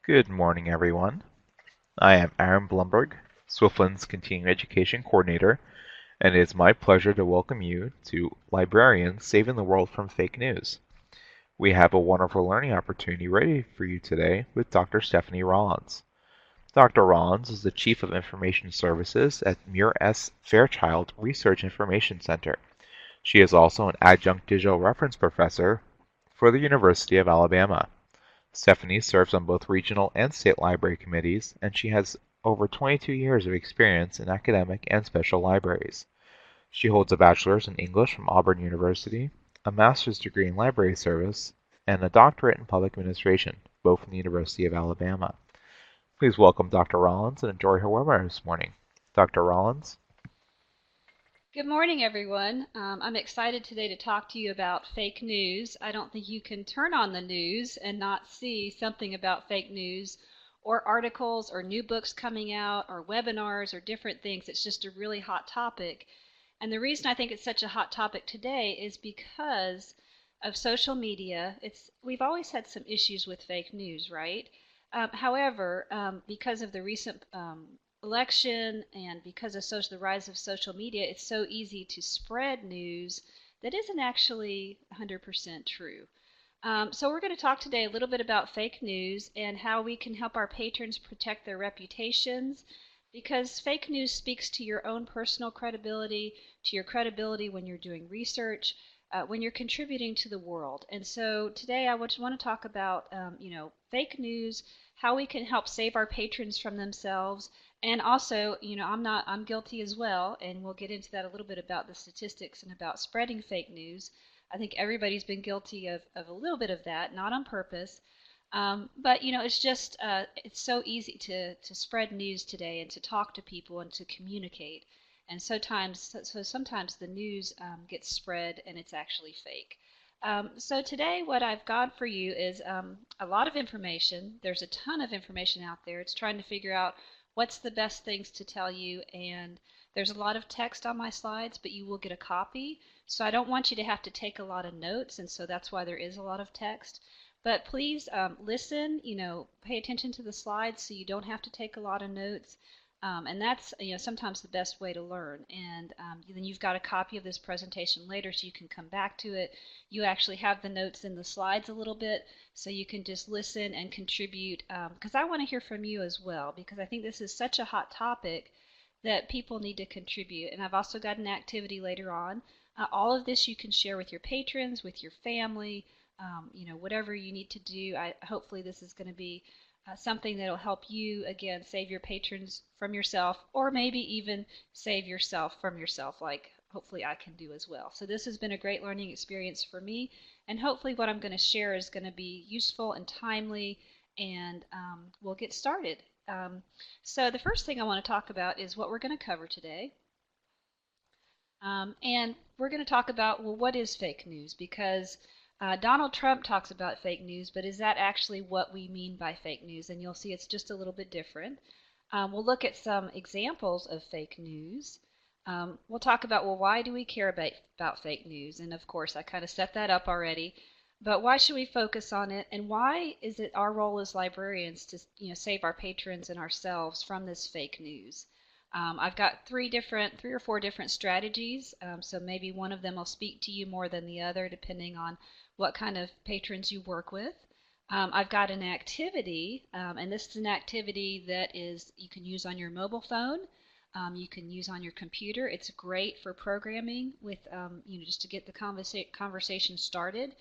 Good morning, everyone. I am Aaron Blumberg, Swiftland's Continuing Education Coordinator, and it is my pleasure to welcome you to Librarians Saving the World from Fake News. We have a wonderful learning opportunity ready for you today with Dr. Stephanie Rollins. Dr. Rollins is the Chief of Information Services at Muir S. Fairchild Research Information Center. She is also an adjunct digital reference professor for the University of Alabama. Stephanie serves on both regional and state library committees, and she has over 22 years of experience in academic and special libraries. She holds a bachelor's in English from Auburn University, a master's degree in library service, and a doctorate in public administration, both from the University of Alabama. Please welcome Dr. Rollins and enjoy her webinar this morning. Dr. Rollins. Good morning, everyone. I'm excited today to talk to you about fake news. I don't think you can turn on the news and not see something about fake news or articles or new books coming out or webinars or different things. It's just a really hot topic. And the reason I think it's such a hot topic today is because of social media. We've always had some issues with fake news, right? However, because of the recent election and because of the rise of social media, it's so easy to spread news that isn't actually 100% true. So we're going to talk today a little bit about fake news and how we can help our patrons protect their reputations, because fake news speaks to your own personal credibility, to your credibility when you're doing research, when you're contributing to the world. And so today I want to talk about fake news, how we can help save our patrons from themselves, and also, I'm guilty as well, and we'll get into that a little bit about the statistics and about spreading fake news. I think everybody's been guilty of a little bit of that, not on purpose. But it's just it's so easy to spread news today and to talk to people and to communicate. And sometimes the news gets spread and it's actually fake. So today what I've got for you is a lot of information. There's a ton of information out there. It's trying to figure out what's the best things to tell you, and there's a lot of text on my slides, but you will get a copy. So I don't want you to have to take a lot of notes, and so that's why there is a lot of text. But please listen, pay attention to the slides so you don't have to take a lot of notes. And that's sometimes the best way to learn. And then you've got a copy of this presentation later so you can come back to it. You actually have the notes in the slides a little bit so you can just listen and contribute, because I want to hear from you as well, because I think this is such a hot topic that people need to contribute. And I've also got an activity later on. All of this you can share with your patrons, with your family, whatever you need to do. Hopefully this is going to be something that will help you, again, save your patrons from yourself, or maybe even save yourself from yourself, like hopefully I can do as well. So this has been a great learning experience for me, and hopefully what I'm going to share is going to be useful and timely, and we'll get started. So the first thing I want to talk about is what we're going to cover today. And we're going to talk about, well, what is fake news? Because Donald Trump talks about fake news, but is that actually what we mean by fake news? And you'll see it's just a little bit different. We'll look at some examples of fake news. We'll talk about, well, why do we care about fake news? And of course, I kind of set that up already. But why should we focus on it? And why is it our role as librarians to save our patrons and ourselves from this fake news? I've got three or four different strategies, so maybe one of them will speak to you more than the other, depending on what kind of patrons you work with. I've got an activity, and this is an activity that you can use on your mobile phone. You can use on your computer. It's great for programming with, just to get the conversation started.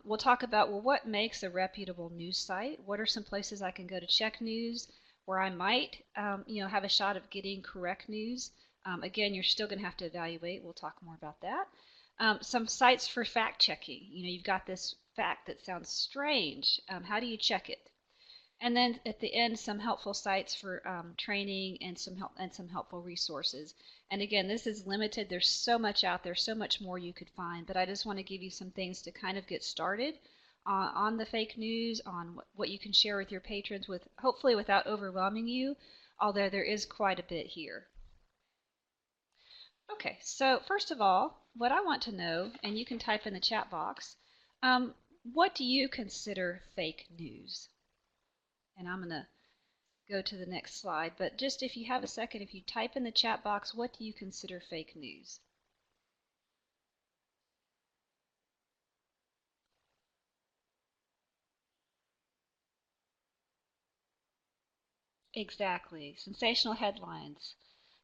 We'll talk about, well, what makes a reputable news site? What are some places I can go to check news where I might, have a shot of getting correct news? Again, you're still going to have to evaluate. We'll talk more about that. Some sites for fact checking. You've got this fact that sounds strange. How do you check it? And then at the end, some helpful sites for training and some helpful resources. And again, this is limited. There's so much out there, so much more you could find. But I just want to give you some things to kind of get started on the fake news, on what you can share with your patrons, with hopefully without overwhelming you, although there is quite a bit here. Okay, so first of all, what I want to know, and you can type in the chat box, what do you consider fake news? And I'm going to go to the next slide. But just if you have a second, if you type in the chat box, what do you consider fake news? Exactly. Sensational headlines.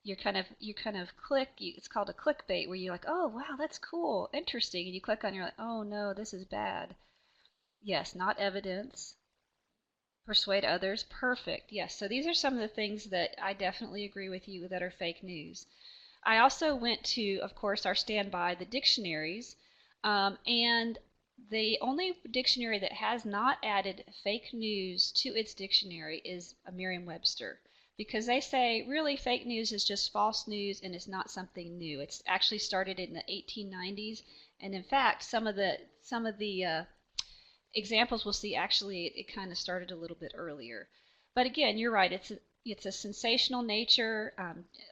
You kind of click, it's called a clickbait, where you're like, oh wow, that's cool, interesting, and you click on, you're like, oh no, this is bad. Yes, not evidence. Persuade others, perfect. Yes, so these are some of the things that I definitely agree with you that are fake news. I also went to, of course, our standby, the dictionaries, and the only dictionary that has not added fake news to its dictionary is a Merriam-Webster, because they say really fake news is just false news and it's not something new. It's actually started in the 1890s, and in fact, some of the examples we'll see, actually it kind of started a little bit earlier. But again, you're right. It's a sensational nature.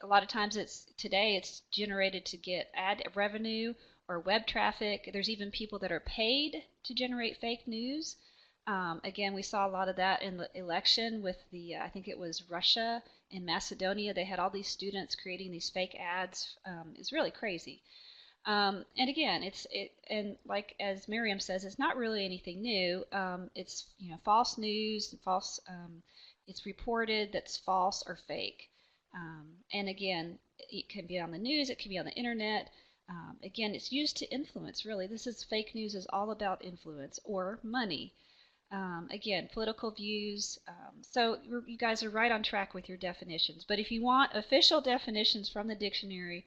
A lot of times it's generated to get ad revenue or web traffic. There's even people that are paid to generate fake news. Again, we saw a lot of that in the election with I think it was Russia and Macedonia. They had all these students creating these fake ads. It's really crazy. And again, and like as Miriam says, it's not really anything new. It's false news, false. It's reported that's false or fake. And again, it can be on the news, it can be on the internet. Again, it's used to influence. Really, this is fake news is all about influence or money. Again, political views. So you guys are right on track with your definitions. But if you want official definitions from the dictionary,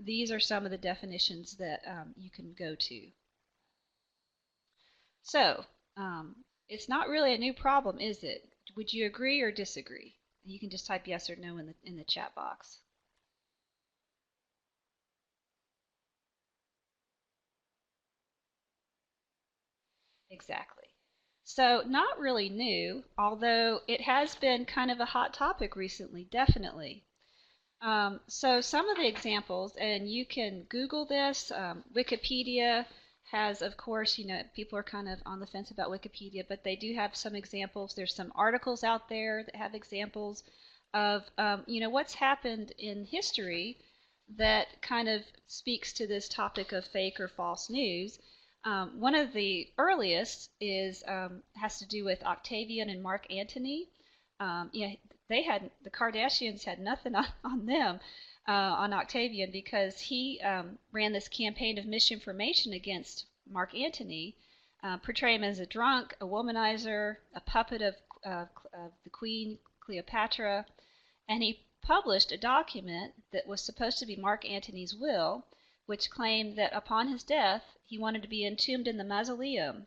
these are some of the definitions that you can go to. So it's not really a new problem, is it? Would you agree or disagree? You can just type yes or no in the chat box. Exactly. So not really new, although it has been kind of a hot topic recently, definitely. So some of the examples, and you can Google this. Wikipedia has, of course, people are kind of on the fence about Wikipedia, but they do have some examples. There's some articles out there that have examples of, what's happened in history that kind of speaks to this topic of fake or false news. One of the earliest is has to do with Octavian and Mark Antony. Yeah, the Kardashians had nothing on them, on Octavian, because he ran this campaign of misinformation against Mark Antony, portraying him as a drunk, a womanizer, a puppet of the Queen Cleopatra, and he published a document that was supposed to be Mark Antony's will, which claimed that upon his death he wanted to be entombed in the mausoleum.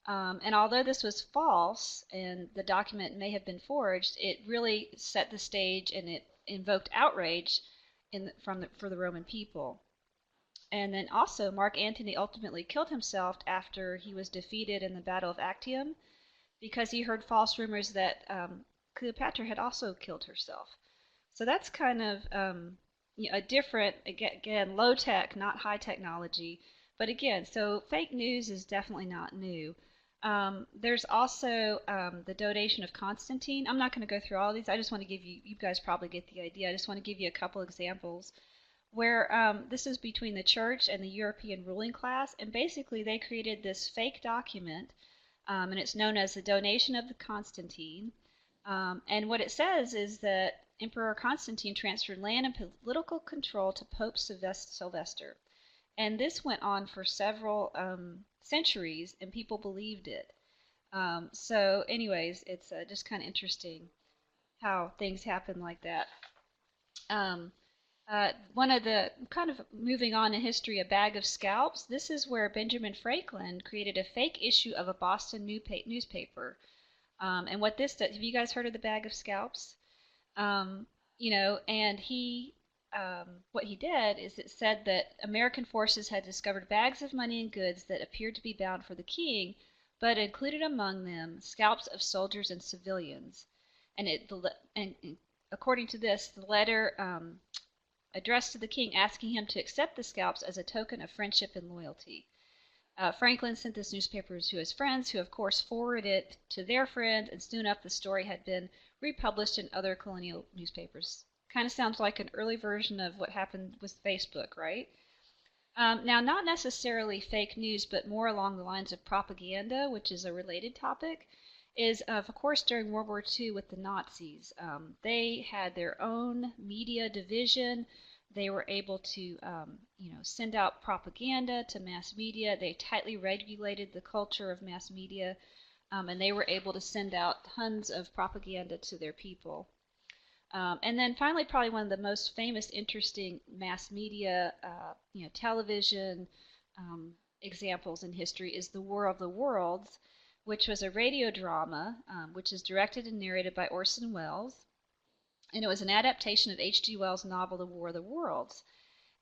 And although this was false and the document may have been forged, it really set the stage and it invoked outrage for the Roman people. And then also, Mark Antony ultimately killed himself after he was defeated in the Battle of Actium, because he heard false rumors that Cleopatra had also killed herself. So that's kind of a different, again, low tech, not high technology. But again, so fake news is definitely not new. There's also the donation of Constantine. I'm not going to go through all these. I just want to give you guys probably get the idea. I just want to give you a couple examples where this is between the church and the European ruling class. And basically, they created this fake document, and it's known as the Donation of the Constantine. And what it says is that Emperor Constantine transferred land and political control to Pope Sylvester. And this went on for several centuries, and people believed it. So, anyways, it's just kind of interesting how things happen like that. Um, One of the kind of moving on in history, a bag of scalps. This is where Benjamin Franklin created a fake issue of a Boston newspaper. And what this does, have you guys heard of the bag of scalps? Um, and what he did is it said that American forces had discovered bags of money and goods that appeared to be bound for the king, but included among them scalps of soldiers and civilians. And according to this, the letter addressed to the king asking him to accept the scalps as a token of friendship and loyalty. Franklin sent this newspaper to his friends, who of course forwarded it to their friends, and soon enough the story had been republished in other colonial newspapers. Kind of sounds like an early version of what happened with Facebook, right? Now, not necessarily fake news, but more along the lines of propaganda, which is a related topic, is of course during World War II with the Nazis. They had their own media division. They were able to, send out propaganda to mass media. They tightly regulated the culture of mass media, and they were able to send out tons of propaganda to their people. And then finally, probably one of the most famous, interesting mass media, television examples in history is The War of the Worlds, which was a radio drama, which is directed and narrated by Orson Welles. And it was an adaptation of H.G. Wells' novel The War of the Worlds.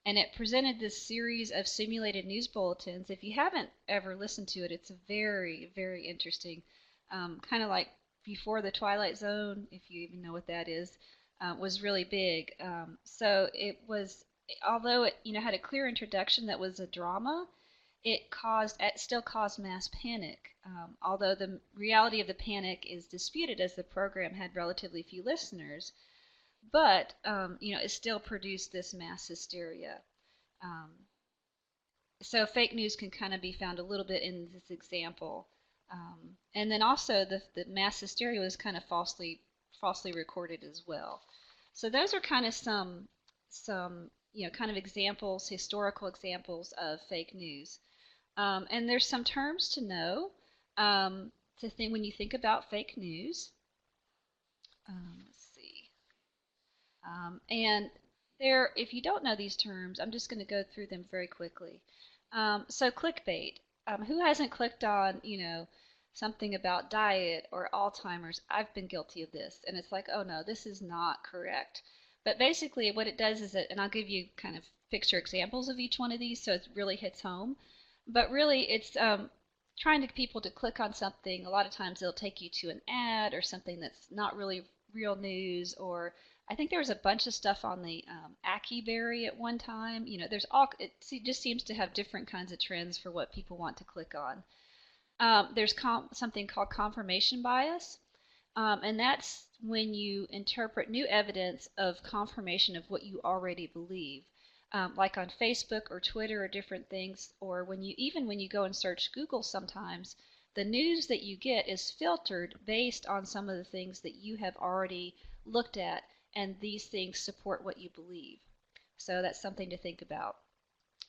And it presented this series of simulated news bulletins. If you haven't ever listened to it, it's very, very interesting. Kind of like Before the Twilight Zone, if you even know what that is, was really big. So it was, although it had a clear introduction that was a drama, it still caused mass panic. Although the reality of the panic is disputed, as the program had relatively few listeners, but it still produced this mass hysteria. Um, so fake news can kind of be found a little bit in this example. And then also the mass hysteria was kind of falsely recorded as well. So those are kind of some kind of examples, historical examples of fake news. And there's some terms to know to think when you think about fake news. Let's see. And there, if you don't know these terms, I'm just going to go through them very quickly. So clickbait. Who hasn't clicked on, something about diet or Alzheimer's? I've been guilty of this. And it's like, oh no, this is not correct. But basically what it does is that, and I'll give you kind of picture examples of each one of these so it really hits home. But really it's trying to get people to click on something. A lot of times they'll take you to an ad or something that's not really real news, or I think there was a bunch of stuff on the Aki berry at one time. There's all, just seems to have different kinds of trends for what people want to click on. There's something called confirmation bias, and that's when you interpret new evidence of confirmation of what you already believe. Like on Facebook or Twitter or different things, or when you go and search Google sometimes, the news that you get is filtered based on some of the things that you have already looked at, and these things support what you believe. So that's something to think about.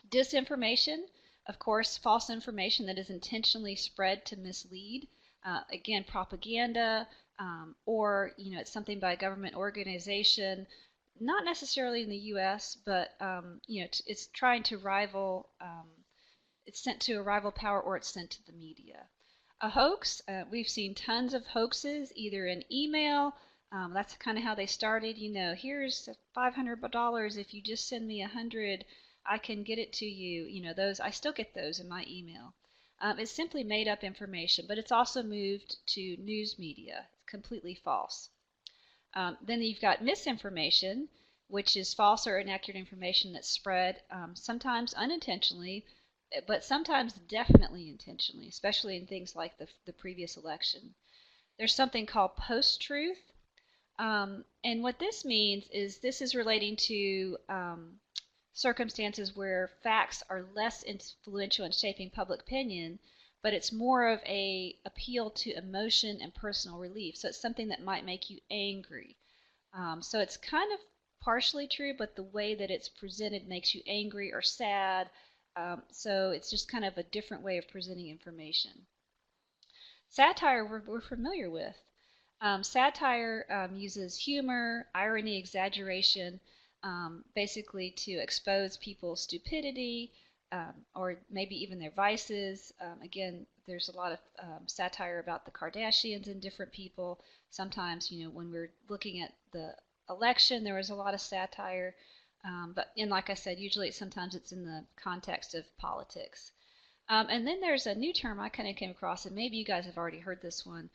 Disinformation, of course, false information that is intentionally spread to mislead. Again, propaganda, or it's something by a government organization, not necessarily in the U.S., but it's trying to rival. It's sent to a rival power, or it's sent to the media. A hoax. We've seen tons of hoaxes, either in email. That's kind of how they started. Here's $500 if you just send me 100. I can get it to you. Those, I still get those in my email. It's simply made up information, but it's also moved to news media. It's completely false. Then you've got misinformation, which is false or inaccurate information that's spread, sometimes unintentionally, but sometimes definitely intentionally, especially in things like the previous election. There's something called post-truth. And what this means is this is relating to circumstances where facts are less influential in shaping public opinion, but it's more of a appeal to emotion and personal relief. So it's something that might make you angry. So it's kind of partially true, but the way that it's presented makes you angry or sad. So it's just kind of a different way of presenting information. Satire we're familiar with. Satire uses humor, irony, exaggeration, basically to expose people's stupidity, or maybe even their vices. Again, there's a lot of satire about the Kardashians and different people. Sometimes, when we're looking at the election, there was a lot of satire. And like I said, usually sometimes it's in the context of politics. And then there's a new term I kind of came across, and maybe you guys have already heard this one.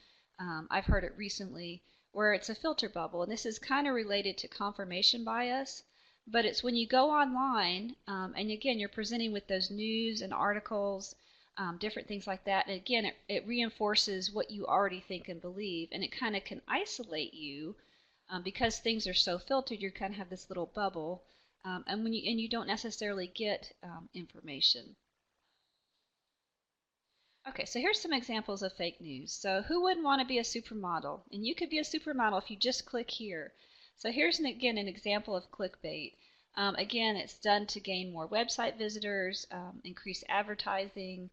I've heard it recently, where it's a filter bubble, and this is kind of related to confirmation bias, but it's when you go online, and again, you're presenting with those news and articles, different things like that. And again, it reinforces what you already think and believe, and it kind of can isolate you because things are so filtered. You kind of have this little bubble, and you don't necessarily get information. Okay, so here's some examples of fake news. So who wouldn't want to be a supermodel? And you could be a supermodel if you just click here. So here's again an example of clickbait. Again, it's done to gain more website visitors, increase advertising,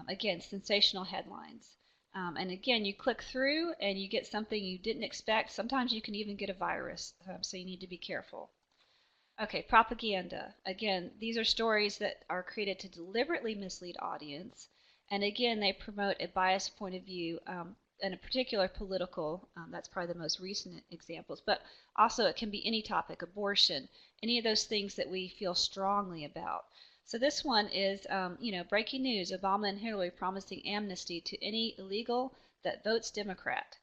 again, sensational headlines. And again, you click through and you get something you didn't expect. Sometimes you can even get a virus, so you need to be careful. Okay, propaganda. Again, these are stories that are created to deliberately mislead audience. And again, they promote a biased point of view and a particular political, that's probably the most recent examples, but also it can be any topic, abortion, any of those things that we feel strongly about. So this one is, breaking news, Obama and Hillary promising amnesty to any illegal that votes Democrat.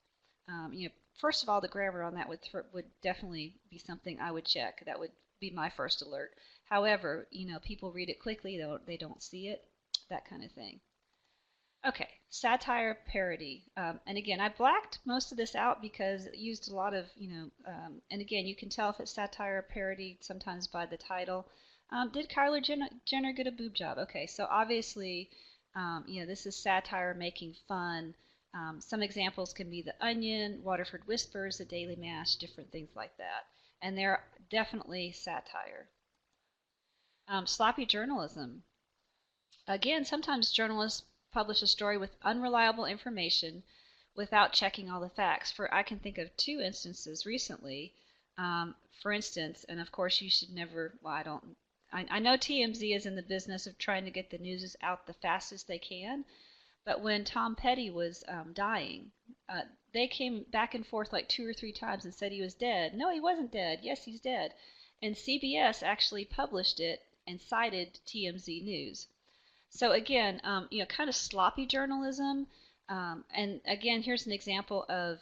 First of all, the grammar on that would definitely be something I would check. That would be my first alert. However, people read it quickly, they don't see it, that kind of thing. Okay, satire parody. And again, I blacked most of this out because it used a lot of, and again, you can tell if it's satire or parody sometimes by the title. Did Kylie Jenner get a boob job? Okay, so obviously, this is satire making fun. Some examples can be The Onion, Waterford Whispers, The Daily Mash, different things like that. And they're definitely satire. Sloppy journalism. Again, sometimes journalists publish a story with unreliable information without checking all the facts. I can think of two instances recently. For instance, and of course you should never, well, I know TMZ is in the business of trying to get the news out the fastest they can, but when Tom Petty was dying, they came back and forth like two or three times and said he was dead. No, he wasn't dead. Yes, he's dead. And CBS actually published it and cited TMZ News. So again, kind of sloppy journalism. And again, here's an example of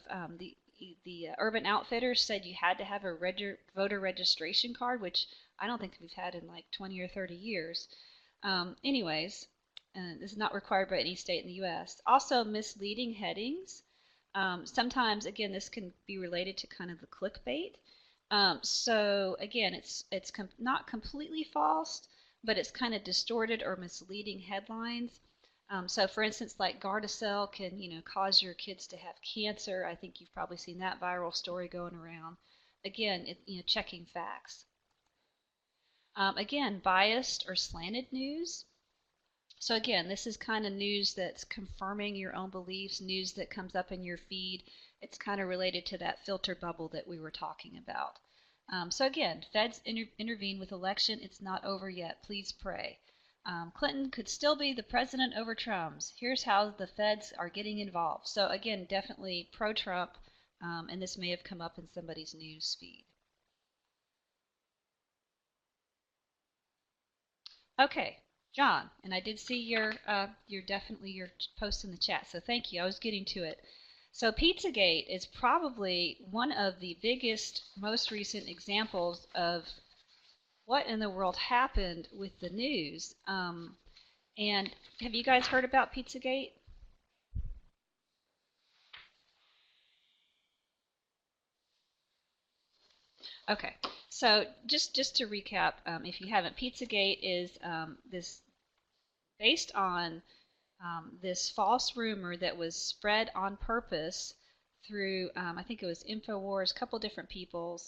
the Urban Outfitters said you had to have a voter registration card, which I don't think we've had in like 20 or 30 years. Anyways, this is not required by any state in the U.S. Also, misleading headings. Sometimes, again, this can be related to kind of the clickbait. So again, it's not completely false, but it's kind of distorted or misleading headlines. So for instance, like Gardasil can, cause your kids to have cancer. I think you've probably seen that viral story going around. Again, checking facts. Again, biased or slanted news. So again, this is kind of news that's confirming your own beliefs, news that comes up in your feed. It's kind of related to that filter bubble that we were talking about. So again, feds intervene with election. It's not over yet. Please pray. Clinton could still be the president over Trump's. Here's how the feds are getting involved. So again, definitely pro-Trump, and this may have come up in somebody's news feed. Okay, John, and I did see your post in the chat, so thank you. I was getting to it. So Pizzagate is probably one of the biggest, most recent examples of what in the world happened with the news. And have you guys heard about Pizzagate? Okay, so just to recap, if you haven't, Pizzagate is this based on this false rumor that was spread on purpose through, I think it was Infowars, a couple different people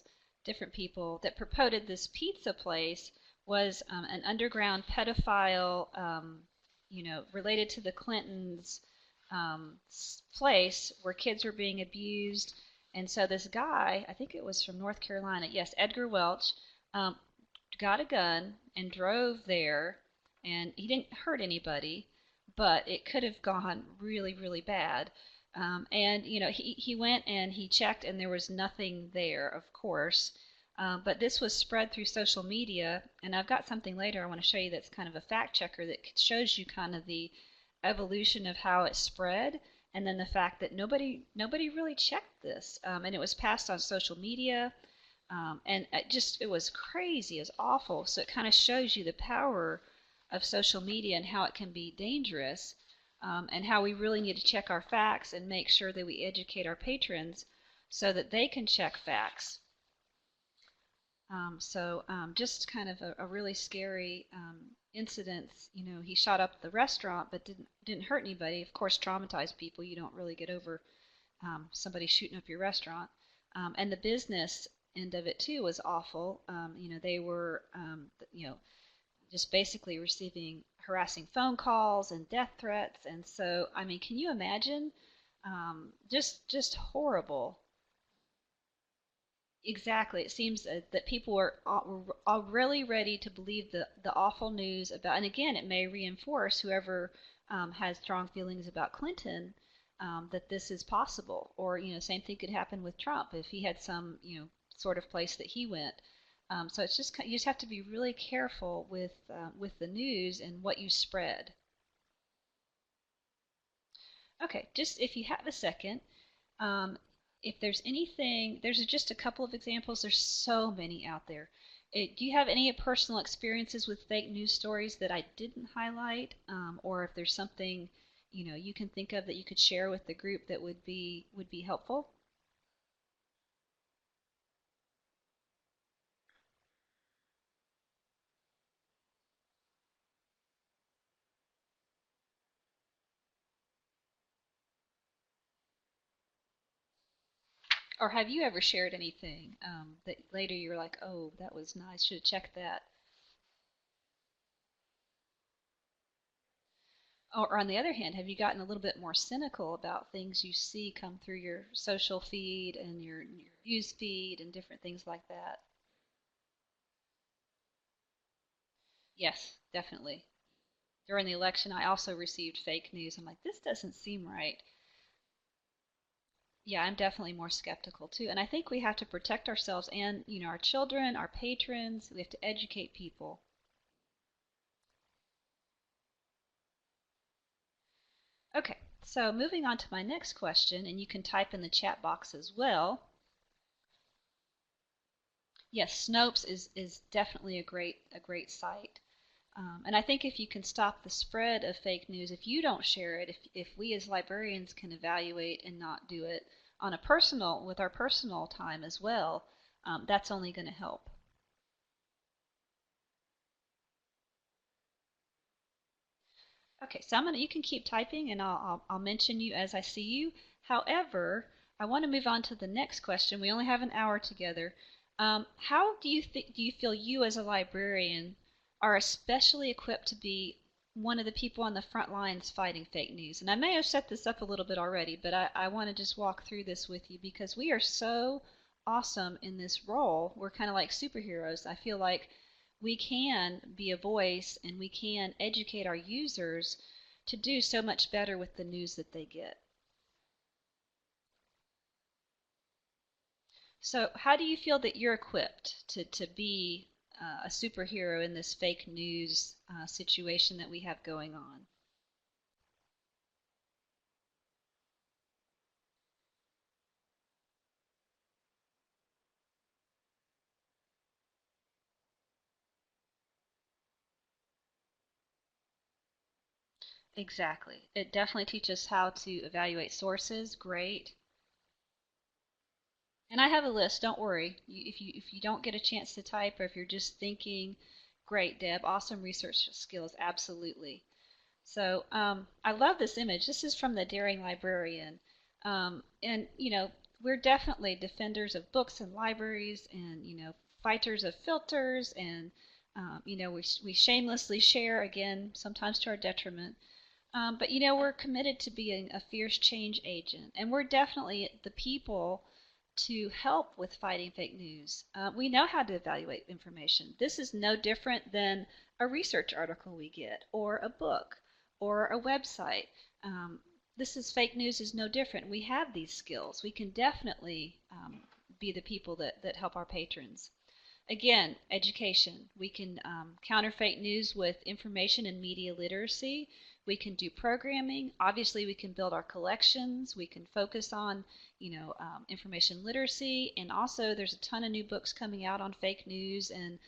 that purported this pizza place was an underground pedophile, related to the Clintons' place where kids were being abused. And so this guy, I think it was from North Carolina, yes, Edgar Welch, um, got a gun and drove there, and he didn't hurt anybody, but it could have gone really, really bad. And he went and he checked, and there was nothing there, of course. But this was spread through social media, and I've got something later I want to show you that's kind of a fact checker that shows you kind of the evolution of how it spread, and then the fact that nobody really checked this, and it was passed on social media, and it was crazy, it was awful. So it kind of shows you the power of social media and how it can be dangerous, and how we really need to check our facts and make sure that we educate our patrons so that they can check facts. Just kind of a really scary incident. He shot up the restaurant, but didn't hurt anybody. Of course, traumatized people. You don't really get over somebody shooting up your restaurant. And the business end of it too was awful. They were just basically receiving harassing phone calls and death threats. And so, I mean, can you imagine? Just horrible. Exactly. It seems that people are really ready to believe the awful news about, and again, it may reinforce whoever has strong feelings about Clinton, that this is possible. Or, same thing could happen with Trump if he had some, sort of place that he went. So it's just you just have to be really careful with the news and what you spread. Okay, just if you have a second, um, if there's anything, there's just a couple of examples. There's so many out there. Do you have any personal experiences with fake news stories that I didn't highlight, or if there's something you can think of that you could share with the group that would be helpful? Or have you ever shared anything that later you're like, oh, that was nice, should have checked that? Or on the other hand, have you gotten a little bit more cynical about things you see come through your social feed and your news feed and different things like that? Yes, definitely. During the election, I also received fake news. I'm like, this doesn't seem right. Yeah, I'm definitely more skeptical too. And I think we have to protect ourselves and, our children, our patrons. We have to educate people. Okay, so moving on to my next question, and you can type in the chat box as well. Yes, Snopes is definitely a great site. And I think if you can stop the spread of fake news, if you don't share it, if we as librarians can evaluate and not do it on a personal, with our personal time as well, that's only going to help. Okay, so you can keep typing and I'll mention you as I see you. However, I want to move on to the next question. We only have an hour together. How do you feel you as a librarian are especially equipped to be one of the people on the front lines fighting fake news? And I may have set this up a little bit already, but I want to just walk through this with you because we are so awesome in this role. We're kind of like superheroes. I feel like we can be a voice and we can educate our users to do so much better with the news that they get. So, how do you feel that you're equipped to be a superhero in this fake news situation that we have going on? Exactly. It definitely teaches how to evaluate sources. Great. And I have a list. Don't worry. If you don't get a chance to type, or if you're just thinking, great, Deb, awesome research skills. Absolutely. So I love this image. This is from the Daring Librarian. And, we're definitely defenders of books and libraries and, fighters of filters. And, we shamelessly share, again, sometimes to our detriment. But, we're committed to being a fierce change agent. And we're definitely the people to help with fighting fake news. We know how to evaluate information. This is no different than a research article we get, or a book, or a website. This is fake news is no different. We have these skills. We can definitely be the people that help our patrons. Again, education. We can counter fake news with information and media literacy. We can do programming. Obviously, we can build our collections. We can focus on, information literacy. And also, there's a ton of new books coming out on fake news and,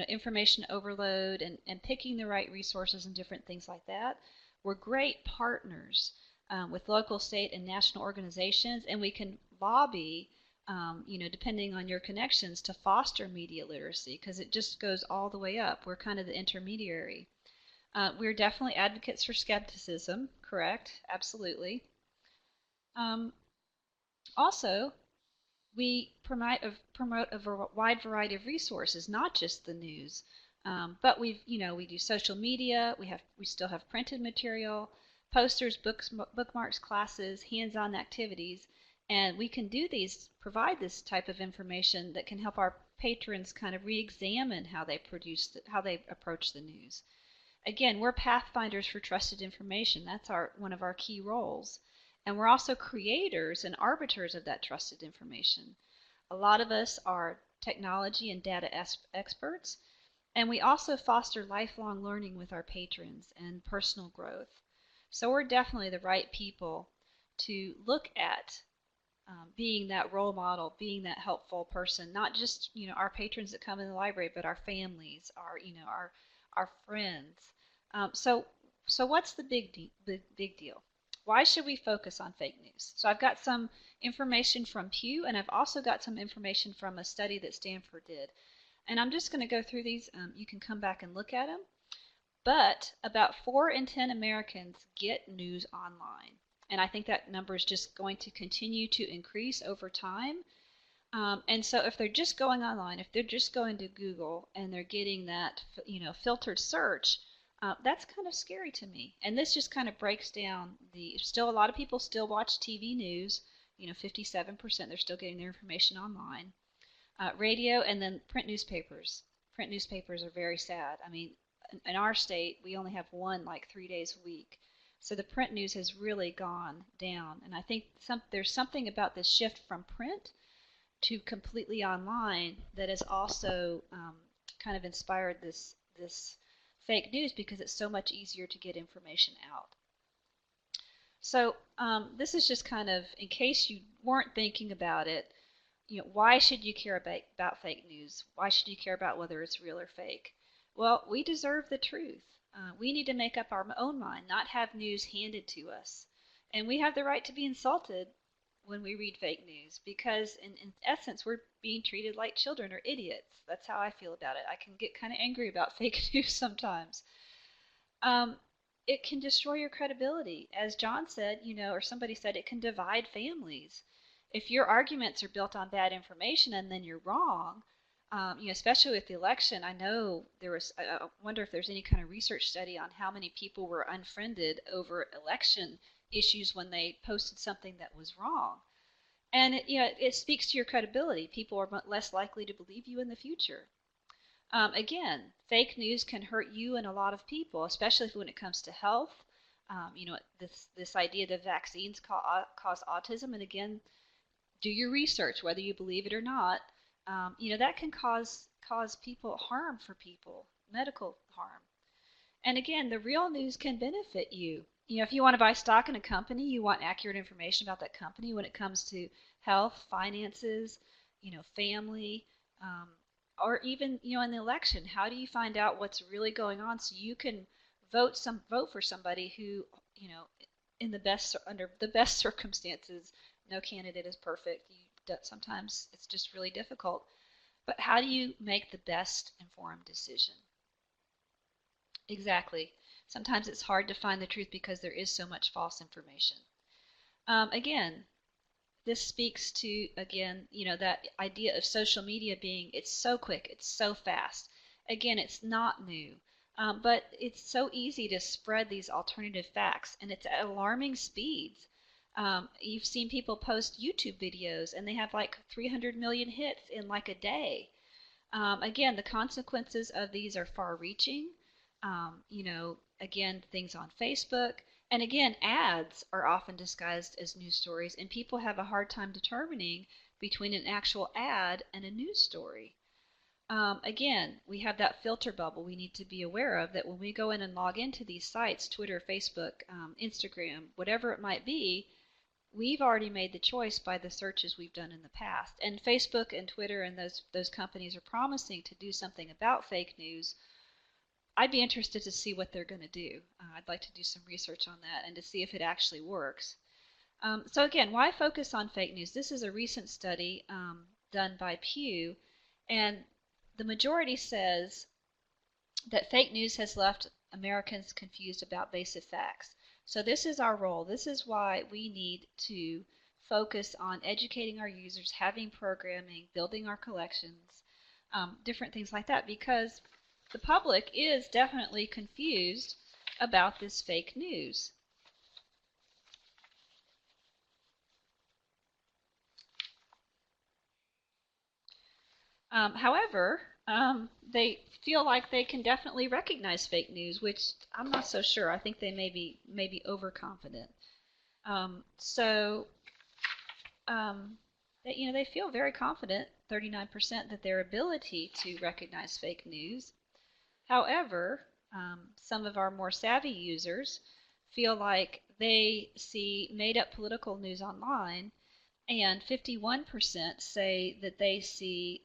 information overload and picking the right resources and different things like that. We're great partners with local, state, and national organizations, and we can lobby, depending on your connections, to foster media literacy because it just goes all the way up. We're kind of the intermediary. We're definitely advocates for skepticism, correct? Absolutely. Um, Also, we promote a wide variety of resources, not just the news. But we do social media. We still have printed material, posters, books, bookmarks, classes, hands-on activities, and we can provide this type of information that can help our patrons kind of re-examine how they approach the news. Again, we're pathfinders for trusted information. That's one of our key roles. And we're also creators and arbiters of that trusted information. A lot of us are technology and data experts, and we also foster lifelong learning with our patrons and personal growth. So we're definitely the right people to look at being that role model, being that helpful person, not just our patrons that come in the library, but our families, our friends. So what's the big deal? Why should we focus on fake news? So I've got some information from Pew, and I've also got some information from a study that Stanford did. And I'm just going to go through these. You can come back and look at them. But about 4 in 10 Americans get news online. And I think that number is just going to continue to increase over time. And so if they're just going online, if they're just going to Google and they're getting that, filtered search, that's kind of scary to me. And this just kind of breaks down still a lot of people still watch TV news, 57% they're still getting their information online. Radio and then print newspapers. Print newspapers are very sad. I mean, in our state, we only have one like 3 days a week. So the print news has really gone down. And I think there's something about this shift from print to completely online that has also kind of inspired this fake news because it's so much easier to get information out. So this is just kind of, in case you weren't thinking about it, why should you care about fake news? Why should you care about whether it's real or fake? Well, we deserve the truth. We need to make up our own mind, not have news handed to us. And we have the right to be insulted when we read fake news because, in essence, we're being treated like children or idiots. That's how I feel about it. I can get kind of angry about fake news sometimes. Um, it can destroy your credibility. As John said, or somebody said, it can divide families. If your arguments are built on bad information and then you're wrong, especially with the election, I know I wonder if there's any kind of research study on how many people were unfriended over election issues when they posted something that was wrong. And it speaks to your credibility. People are less likely to believe you in the future. Again, fake news can hurt you and a lot of people, especially when it comes to health. This idea that vaccines cause autism, and again, do your research, whether you believe it or not. That can cause harm for people, medical harm. And again, the real news can benefit you. If you want to buy stock in a company, you want accurate information about that company when it comes to health, finances, family, or even in the election. How do you find out what's really going on so you can vote for somebody who, under the best circumstances, no candidate is perfect. Sometimes it's just really difficult. But how do you make the best informed decision? Exactly. Sometimes it's hard to find the truth because there is so much false information. Again, this speaks to, again, that idea of social media being, it's so quick, it's so fast. Again, it's not new, but it's so easy to spread these alternative facts, and it's at alarming speeds. You've seen people post YouTube videos, and they have like 300 million hits in like a day. Again, the consequences of these are far-reaching. Again, things on Facebook. And again, ads are often disguised as news stories, and people have a hard time determining between an actual ad and a news story. Again, we have that filter bubble we need to be aware of, that when we go in and log into these sites, Twitter, Facebook, Instagram, whatever it might be, we've already made the choice by the searches we've done in the past. And Facebook and Twitter and those companies are promising to do something about fake news. I'd be interested to see what they're going to do. I'd like to do some research on that and to see if it actually works. So again, why focus on fake news? This is a recent study done by Pew, and the majority says that fake news has left Americans confused about basic facts. So this is our role. This is why we need to focus on educating our users, having programming, building our collections, different things like that, because the public is definitely confused about this fake news. However, they feel like they can definitely recognize fake news, which I'm not so sure. I think they may be overconfident. So they feel very confident, 39%, that their ability to recognize fake news. However, some of our more savvy users feel like they see made-up political news online, and 51% say that they see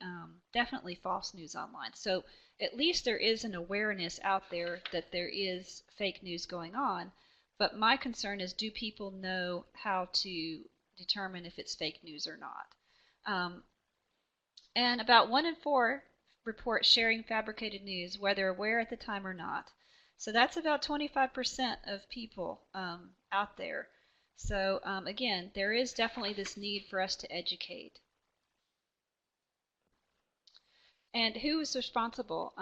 definitely false news online. So at least there is an awareness out there that there is fake news going on. But my concern is, do people know how to determine if it's fake news or not? And about 1 in 4 report sharing fabricated news, whether aware at the time or not. So that's about 25% of people out there. So again, there is definitely this need for us to educate. And who is responsible,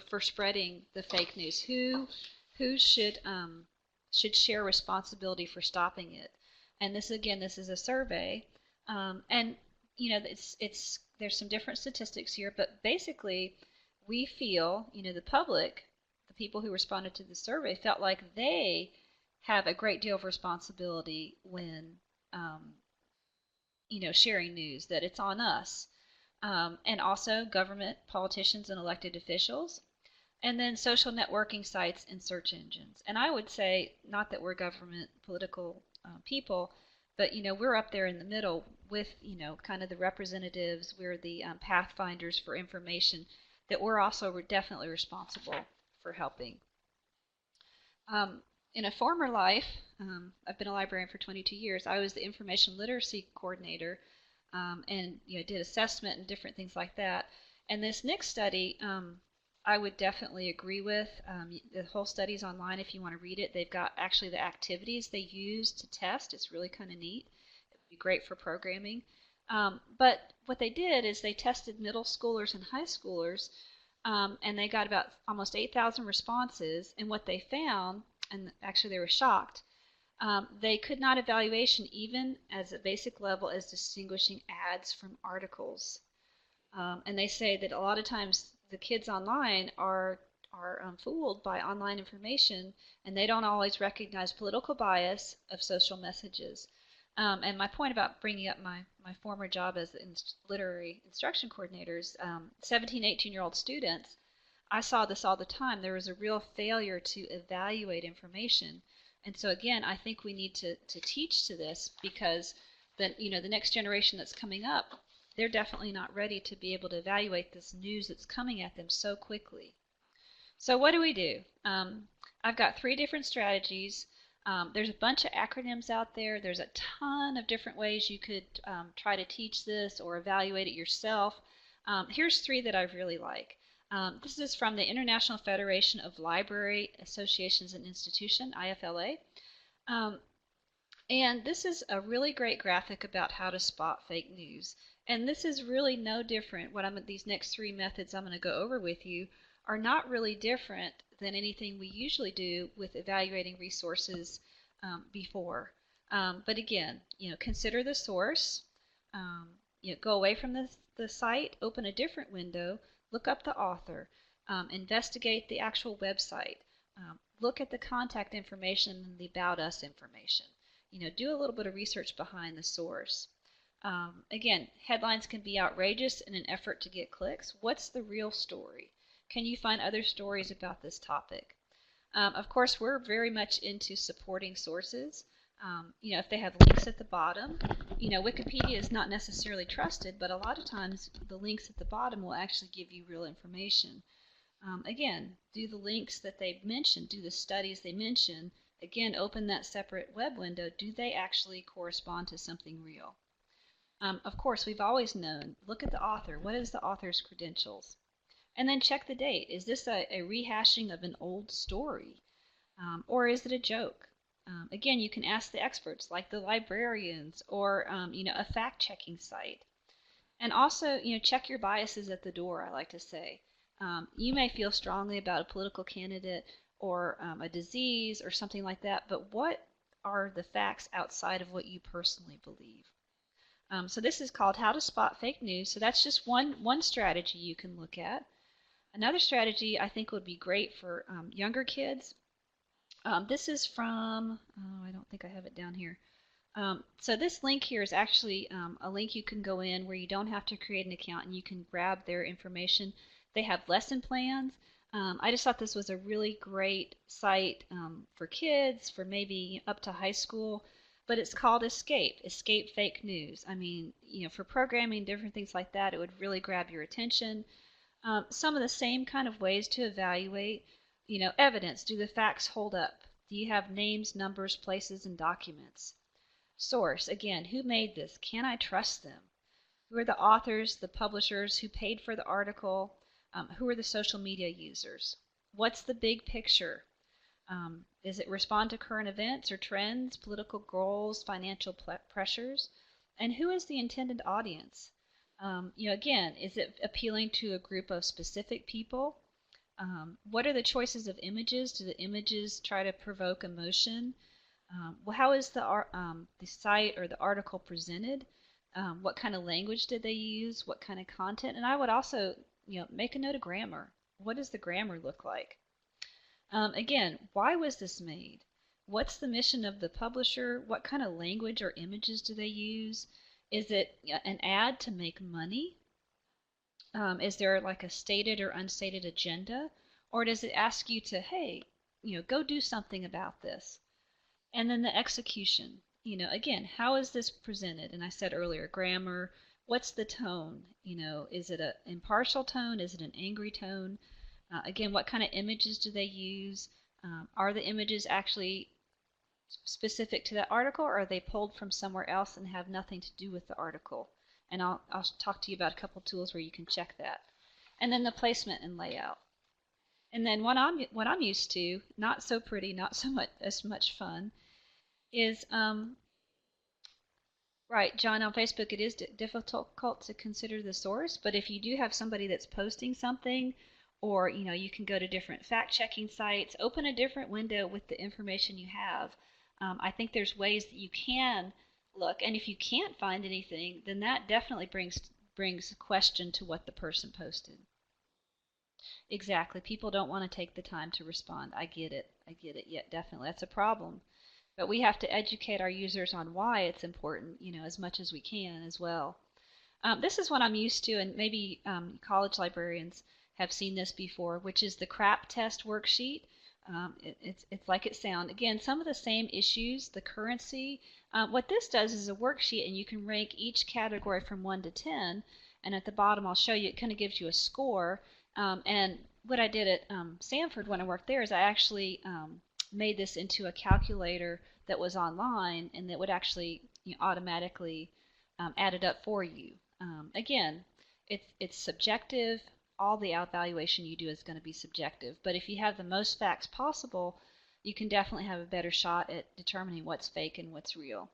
for spreading the fake news? Who should share responsibility for stopping it? And this again, this is a survey, and it's there's some different statistics here, but basically, we feel, the public, the people who responded to the survey, felt like they have a great deal of responsibility when sharing news, that it's on us. And also government, politicians, and elected officials, and then social networking sites and search engines. And I would say, not that we're government political people, but we're up there in the middle with kind of the representatives. We're the pathfinders for information, that we're also definitely responsible for helping. In a former life, I've been a librarian for 22 years. I was the information literacy coordinator, and did assessment and different things like that. And this next study, I would definitely agree with. The whole study's online if you want to read it. They've got actually the activities they use to test. It's really kind of neat. It would be great for programming. But what they did is they tested middle schoolers and high schoolers, and they got about almost 8,000 responses. And what they found, and actually they were shocked, they could not evaluation even as a basic level as distinguishing ads from articles. And they say that a lot of times the kids online are fooled by online information, and they don't always recognize political bias of social messages. And my point about bringing up my former job as literary instruction coordinators, 17, 18-year-old students, I saw this all the time. There was a real failure to evaluate information. And so again, I think we need to teach to this, because the next generation that's coming up, they're definitely not ready to be able to evaluate this news that's coming at them so quickly. So what do? I've got 3 different strategies. There's a bunch of acronyms out there. There's a ton of different ways you could try to teach this or evaluate it yourself. Here's 3 that I really like. This is from the International Federation of Library Associations and Institutions, IFLA. And this is a really great graphic about how to spot fake news. And this is really no different. These next 3 methods I'm going to go over with you are not really different than anything we usually do with evaluating resources before. But again, consider the source. Go away from the site, open a different window, look up the author, investigate the actual website, look at the contact information and the About Us information. Do a little bit of research behind the source. Again, headlines can be outrageous in an effort to get clicks. What's the real story? Can you find other stories about this topic? Of course, we're very much into supporting sources. If they have links at the bottom, Wikipedia is not necessarily trusted, but a lot of times the links at the bottom will actually give you real information. Again, do the links that they mention, do the studies they mention, again, open that separate web window, do they actually correspond to something real? Of course, we've always known, look at the author. What is the author's credentials? And then check the date. Is this a rehashing of an old story? Or is it a joke? Again, you can ask the experts like the librarians or a fact-checking site. And also, check your biases at the door, I like to say. You may feel strongly about a political candidate or a disease or something like that, but what are the facts outside of what you personally believe? So this is called How to Spot Fake News. So that's just one strategy you can look at. Another strategy I think would be great for younger kids. This is from, oh, I don't think I have it down here. So this link here is actually a link you can go in where you don't have to create an account and you can grab their information. They have lesson plans. I just thought this was a really great site for kids, for maybe up to high school, but it's called Escape Fake News. I mean, for programming, different things like that, it would really grab your attention. Some of the same kind of ways to evaluate, evidence. Do the facts hold up? Do you have names, numbers, places, and documents? Source, again, who made this? Can I trust them? Who are the authors, the publishers, who paid for the article? Who are the social media users? What's the big picture? Is it respond to current events or trends, political goals, financial pressures? And who is the intended audience? Again, is it appealing to a group of specific people? What are the choices of images? Do the images try to provoke emotion? Well, how is the site or the article presented? What kind of language did they use? What kind of content? And I would also, make a note of grammar. What does the grammar look like? Again, why was this made? What's the mission of the publisher? What kind of language or images do they use? Is it an ad to make money? Is there like a stated or unstated agenda? Or does it ask you to, hey, go do something about this? And then the execution. Again, how is this presented? And I said earlier, grammar. What's the tone? Is it an impartial tone? Is it an angry tone? Again, what kind of images do they use? Are the images actually specific to that article, or are they pulled from somewhere else and have nothing to do with the article? And I'll talk to you about a couple tools where you can check that. And then the placement and layout. And then what I'm used to, not so pretty, not so much as much fun, is right, John, on Facebook it is difficult to consider the source, but if you do have somebody that's posting something, or you can go to different fact-checking sites, open a different window with the information you have. I think there's ways that you can look, and if you can't find anything, then that definitely brings a question to what the person posted. Exactly. People don't want to take the time to respond. I get it. I get it. Yeah, definitely. That's a problem. But we have to educate our users on why it's important, as much as we can as well. This is what I'm used to, and maybe college librarians have seen this before, which is the CRAP test worksheet. It's like it sounds. Again, some of the same issues, the currency. What this does is a worksheet, and you can rank each category from 1 to 10. And at the bottom, I'll show you, it kind of gives you a score. And what I did at Sanford when I worked there is I actually made this into a calculator that was online and that would actually automatically add it up for you. Again, it's subjective. All the evaluation you do is going to be subjective. But if you have the most facts possible, you can definitely have a better shot at determining what's fake and what's real.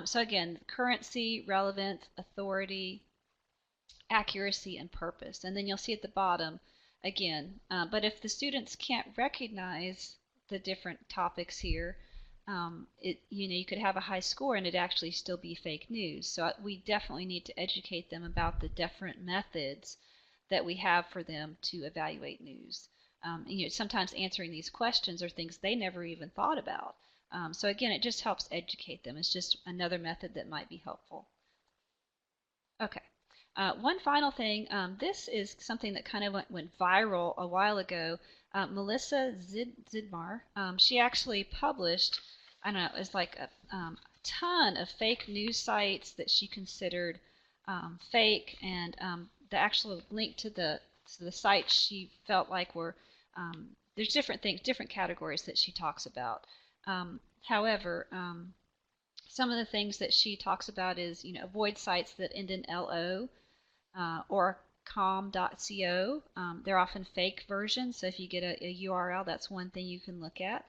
So again, currency, relevance, authority, accuracy, and purpose. And then you'll see at the bottom again. But if the students can't recognize the different topics here, you could have a high score and it actually still be fake news. So we definitely need to educate them about the different methods that we have for them to evaluate news. Sometimes answering these questions are things they never even thought about. So again, it just helps educate them. It's just another method that might be helpful. Okay. One final thing, this is something that kind of went viral a while ago. Melissa Zidmar, she actually published, I don't know, it was like a ton of fake news sites that she considered fake, and the actual link to the sites she felt like were there's different things, different categories that she talks about. However, some of the things that she talks about is, avoid sites that end in LO or com.co. They're often fake versions, so if you get a URL, that's one thing you can look at.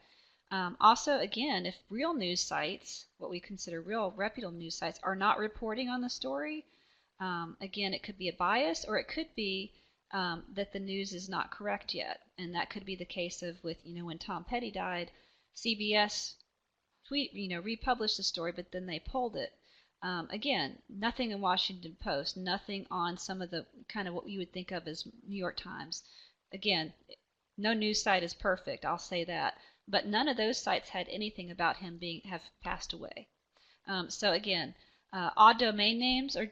Also, again, if real news sites, what we consider real reputable news sites, are not reporting on the story, again, it could be a bias, or it could be that the news is not correct yet, and that could be the case of with when Tom Petty died, CBS republished the story, but then they pulled it. Again, nothing in Washington Post, nothing on some of the kind of what you would think of as New York Times. Again, no news site is perfect, I'll say that, but none of those sites had anything about him being have passed away. So again, odd domain names are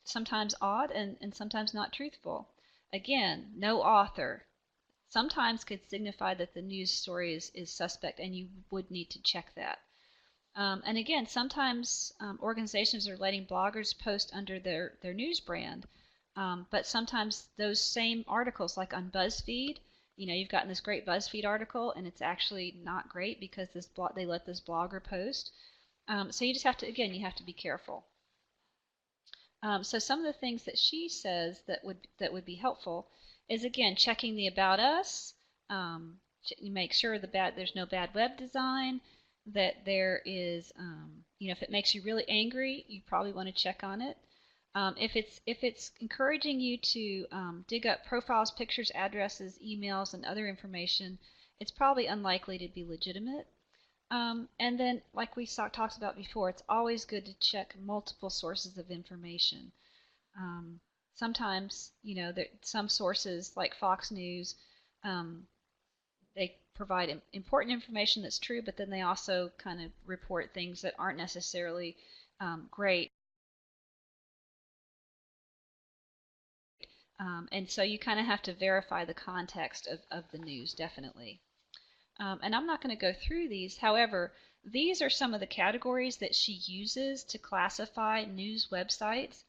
sometimes odd and sometimes not truthful. Again, no author sometimes could signify that the news story is suspect, and you would need to check that. And again, sometimes organizations are letting bloggers post under their news brand, but sometimes those same articles, like on BuzzFeed, you've gotten this great BuzzFeed article, and it's actually not great because they let this blogger post. So you just have to, again, you have to be careful. So some of the things that she says that would be helpful is, again, checking the about us. You make sure there's no bad web design, that there is, if it makes you really angry, you probably want to check on it. If it's encouraging you to dig up profiles, pictures, addresses, emails, and other information, it's probably unlikely to be legitimate. And then, like we talked about before, it's always good to check multiple sources of information. Um, Sometimes, some sources like Fox News, um, they provide important information that's true, but then they also kind of report things that aren't necessarily great. And so you kind of have to verify the context of the news, definitely. And I'm not going to go through these. However, these are some of the categories that she uses to classify news websites.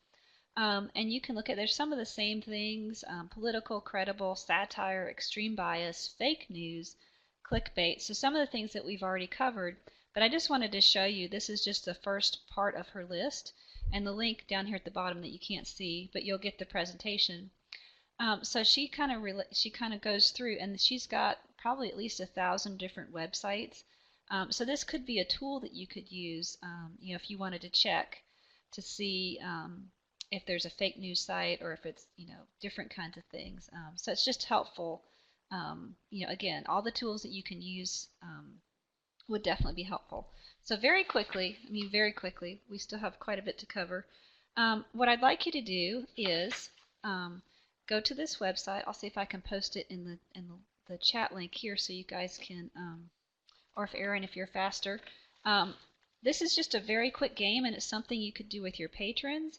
And you can look at, there's some of the same things: political, credible, satire, extreme bias, fake news, clickbait. So some of the things that we've already covered, but I just wanted to show you, this is just the first part of her list, and the link down here at the bottom that you can't see, but you'll get the presentation. So she kind of goes through, and she's got probably at least 1,000 different websites. So this could be a tool that you could use, if you wanted to check to see if there's a fake news site, or if it's different kinds of things. So it's just helpful. Again, all the tools that you can use would definitely be helpful. So very quickly, we still have quite a bit to cover. What I'd like you to do is go to this website. I'll see if I can post it in the chat link here so you guys can, or if Aaron, if you're faster. Um, this is just a very quick game, and it's something you could do with your patrons.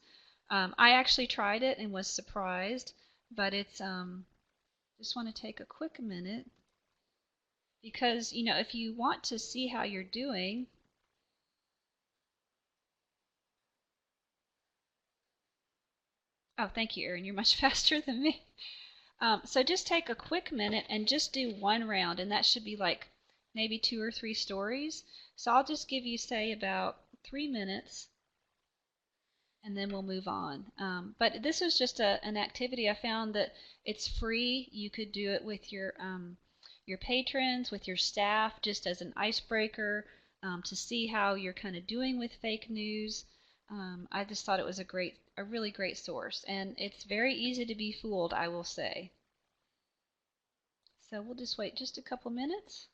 I actually tried it and was surprised, but it's just want to take a quick minute because if you want to see how you're doing. Oh, thank you, Erin. You're much faster than me. So just take a quick minute and just do one round, and that should be like maybe 2 or 3 stories. So I'll just give you, say, about 3 minutes, and then we'll move on. But this is just an activity. I found that it's free. You could do it with your patrons, with your staff, just as an icebreaker, to see how you're kind of doing with fake news. I just thought it was a really great source, and it's very easy to be fooled, I will say. So we'll just wait just a couple minutes.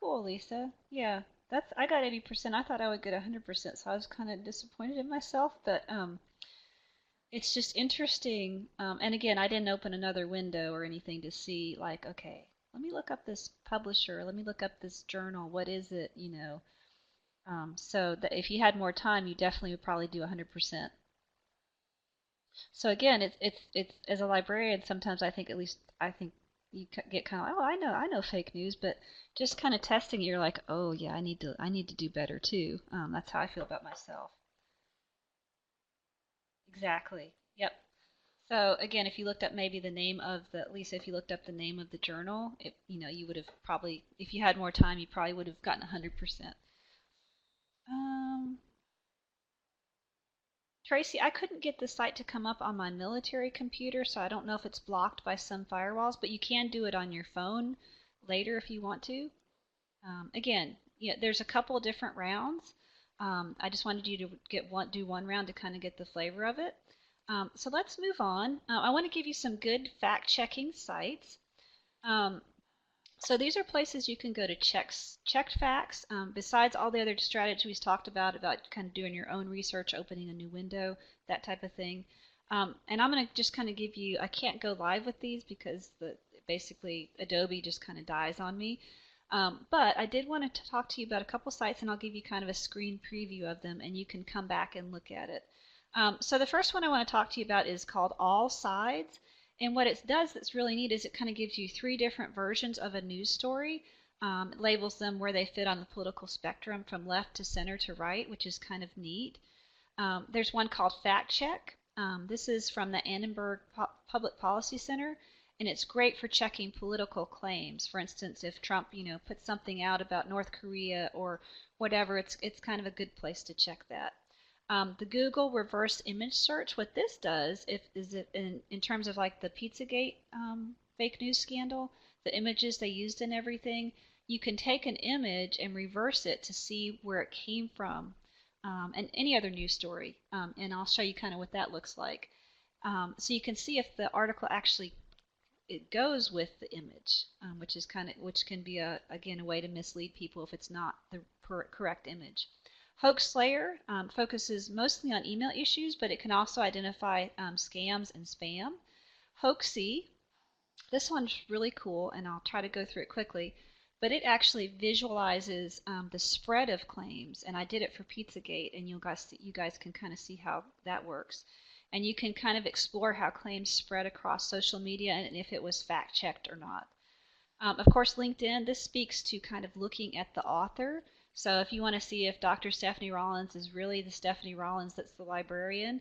Cool, Lisa. Yeah, I got 80%. I thought I would get 100%, so I was kind of disappointed in myself, but it's just interesting. And again, I didn't open another window or anything to see like, okay, let me look up this publisher, let me look up this journal. What is it, you know? So that if you had more time, you definitely would probably do 100%. So again, it's as a librarian, sometimes I think at least I think you get kind of like, oh, I know fake news, but just kind of testing it, you're like, oh yeah, I need to do better too. That's how I feel about myself. Exactly. Yep. So again, if you looked up maybe the name of the, at least if you looked up the name of the journal, you would have probably, if you had more time, you probably would have gotten 100%. Um, Tracy, I couldn't get the site to come up on my military computer, so I don't know if it's blocked by some firewalls, but you can do it on your phone later if you want to. Again, yeah, there's a couple of different rounds. I just wanted you to do one round to kind of get the flavor of it. So let's move on. I want to give you some good fact-checking sites. Um, so these are places you can go to check facts. Besides all the other strategies we talked about kind of doing your own research, opening a new window, that type of thing. And I'm going to just kind of give you, I can't go live with these because basically Adobe just kind of dies on me. But I did want to talk to you about a couple sites, and I'll give you kind of a screen preview of them, and you can come back and look at it. So the first one I want to talk to you about is called All Sides. And what it does that's really neat is it kind of gives you three different versions of a news story. It labels them where they fit on the political spectrum from left to center to right, which is kind of neat. There's one called Fact Check. This is from the Annenberg Public Policy Center, and it's great for checking political claims. For instance, if Trump, puts something out about North Korea or whatever, it's kind of a good place to check that. The Google reverse image search, what this does, is it in terms of like the Pizzagate fake news scandal, the images they used and everything, you can take an image and reverse it to see where it came from, and any other news story. And I'll show you kind of what that looks like. So you can see if the article actually it goes with the image, which can be again a way to mislead people if it's not the correct image. Hoax Slayer focuses mostly on email issues, but it can also identify scams and spam. Hoaxy, this one's really cool, and I'll try to go through it quickly, but it actually visualizes the spread of claims, and I did it for Pizzagate, and you guys can kind of see how that works. And you can kind of explore how claims spread across social media and if it was fact checked or not. Of course, LinkedIn, this speaks to kind of looking at the author. So if you want to see if Dr. Stephanie Rollins is really the Stephanie Rollins that's the librarian,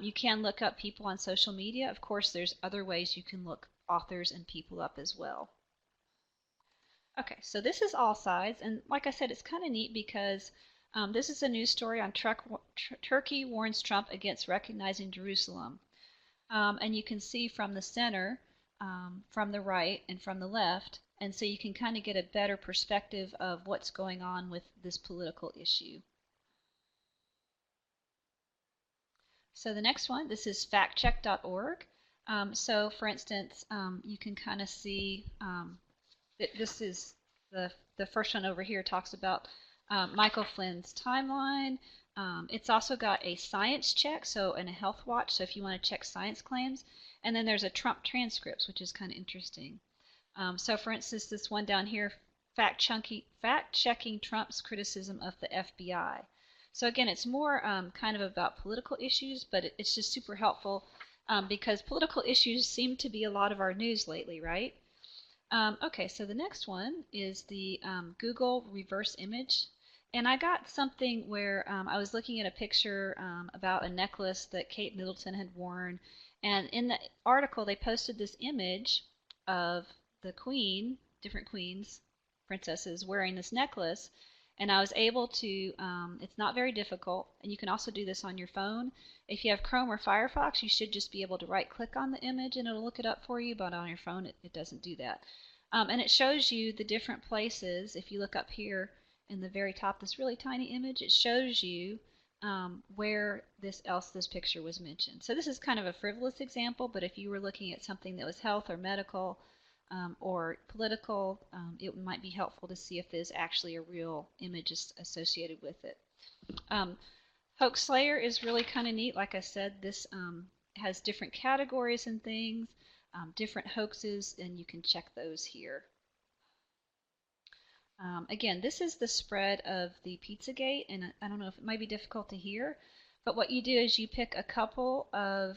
you can look up people on social media. Of course, there's other ways you can look authors and people up as well. Okay, so this is All Sides, and like I said, it's kind of neat because this is a news story on Turkey warns Trump against recognizing Jerusalem. And you can see from the center, from the right, and from the left, and so you can kind of get a better perspective of what's going on with this political issue. So the next one, this is factcheck.org. So for instance, you can kind of see that this is the first one over here talks about Michael Flynn's timeline. It's also got a science check, and a health watch, so if you want to check science claims. And then there's a Trump transcripts, which is kind of interesting. So for instance, this one down here, fact-checking Trump's criticism of the FBI. So again, it's more kind of about political issues, but it's just super helpful because political issues seem to be a lot of our news lately, right? Okay, so the next one is the Google reverse image. And I got something where I was looking at a picture about a necklace that Kate Middleton had worn. And in the article, they posted this image of the queen, different queens, princesses, wearing this necklace. And I was able to, it's not very difficult, and you can also do this on your phone. If you have Chrome or Firefox, you should just be able to right click on the image and it'll look it up for you, but on your phone it doesn't do that. And it shows you the different places. If you look up here in the very top, this really tiny image, it shows you where this picture was mentioned. So this is kind of a frivolous example, but if you were looking at something that was health or medical, or political, it might be helpful to see if there's actually a real image associated with it. Um, Hoax Slayer is really kind of neat. Like I said, this has different categories and things, different hoaxes, and you can check those here. Again, this is the spread of the Pizzagate, and I don't know if it might be difficult to hear, but what you do is you pick a couple of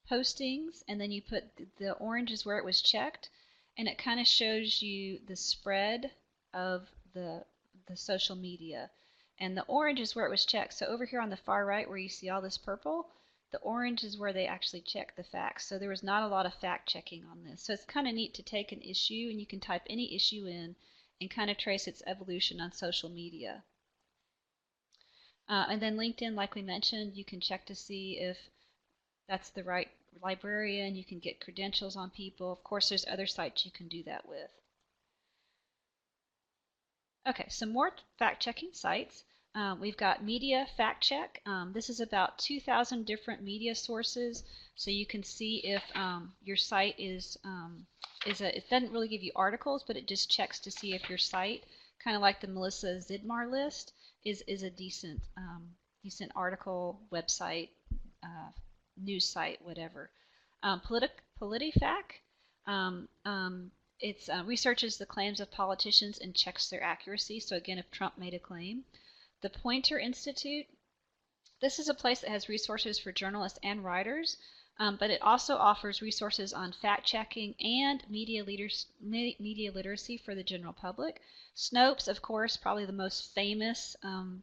postings, and then you put the orange is where it was checked, and it kind of shows you the spread of the social media. And the orange is where it was checked. So over here on the far right where you see all this purple, the orange is where they actually check the facts. So there was not a lot of fact checking on this. So it's kind of neat to take an issue and you can type any issue in and kind of trace its evolution on social media. And then LinkedIn, like we mentioned, you can check to see if that's the right librarian. You can get credentials on people. Of course, there's other sites you can do that with. Okay, some more fact-checking sites. We've got Media Fact Check. This is about 2,000 different media sources, so you can see if your site it doesn't really give you articles, but it just checks to see if your site, kind of like the Melissa Zidmar list, is a decent article, website, news site, whatever. PolitiFact. Um, um, it researches the claims of politicians and checks their accuracy. So again, if Trump made a claim. The Poynter Institute. This is a place that has resources for journalists and writers, but it also offers resources on fact-checking and media literacy for the general public. Snopes, of course, probably the most famous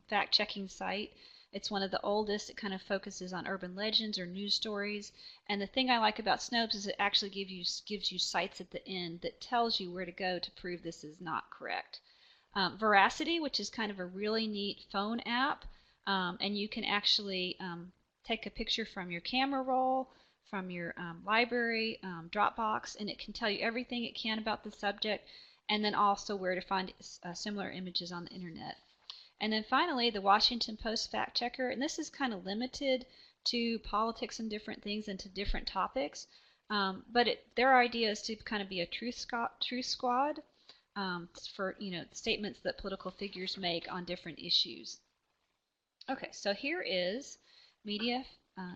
fact-checking site. It's one of the oldest. It kind of focuses on urban legends or news stories. And the thing I like about Snopes is it actually gives you sites at the end that tells you where to go to prove this is not correct. Veracity, which is kind of a really neat phone app, and you can actually take a picture from your camera roll, from your library, Dropbox, and it can tell you everything it can about the subject, and then also where to find similar images on the internet. And then finally, the Washington Post Fact Checker, and this is kind of limited to politics and different things and to different topics, but their idea is to kind of be a truth squad for statements that political figures make on different issues. Okay, so here is media.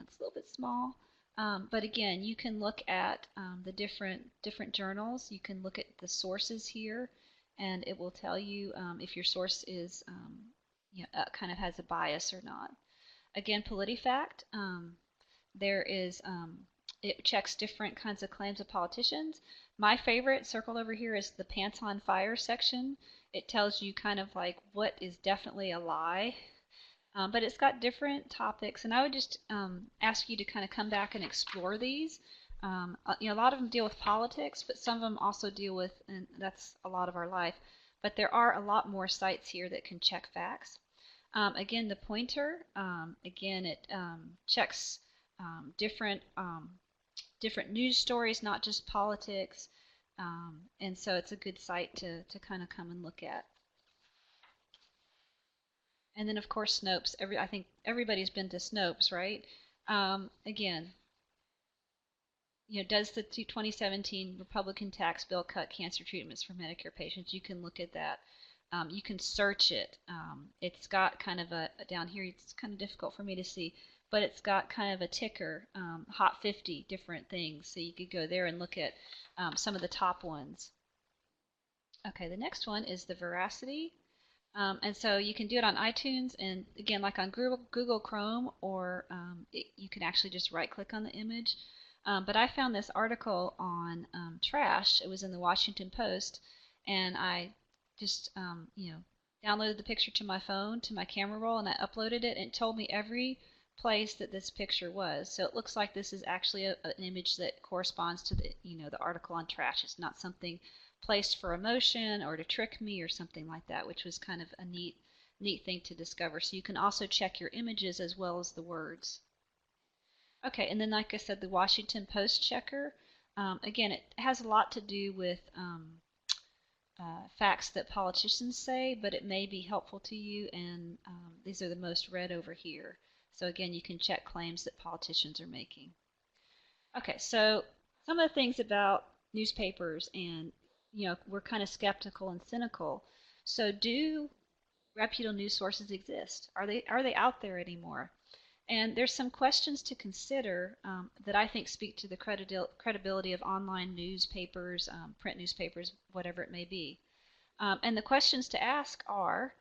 It's a little bit small, but again, you can look at the different journals. You can look at the sources here, and it will tell you if your source is kind of has a bias or not. Again, PolitiFact. There is it checks different kinds of claims of politicians. My favorite circled over here is the pants on fire section. It tells you kind of like what is definitely a lie. But it's got different topics, and I would just ask you to kind of come back and explore these. A lot of them deal with politics, but some of them also deal with, and that's a lot of our life. But there are a lot more sites here that can check facts. Again, the Poynter, again, it checks different news stories, not just politics, and so it's a good site to kind of come and look at. And then of course Snopes. I think everybody's been to Snopes, right? Again, does the 2017 Republican tax bill cut cancer treatments for Medicare patients? You can look at that. You can search it. It's got kind of down here, it's kind of difficult for me to see, but it's got kind of a ticker, Hot 50 different things. So you could go there and look at some of the top ones. Okay, the next one is the Veracity. And so you can do it on iTunes, and again, like on Google Chrome, or you can actually just right-click on the image. But I found this article on trash. It was in the Washington Post, and I just downloaded the picture to my phone, to my camera roll, and I uploaded it, and it told me every place that this picture was. So it looks like this is actually an image that corresponds to the article on trash. It's not something placed for emotion or to trick me or something like that, which was kind of a neat thing to discover. So you can also check your images as well as the words. Okay, and then like I said, the Washington Post checker. Again, it has a lot to do with facts that politicians say, but it may be helpful to you, and these are the most read over here. So again, you can check claims that politicians are making. Okay, so some of the things about newspapers, and we're kind of skeptical and cynical. So do reputable news sources exist? Are they out there anymore? And there's some questions to consider that I think speak to the credibility of online newspapers, print newspapers, whatever it may be. And the questions to ask are,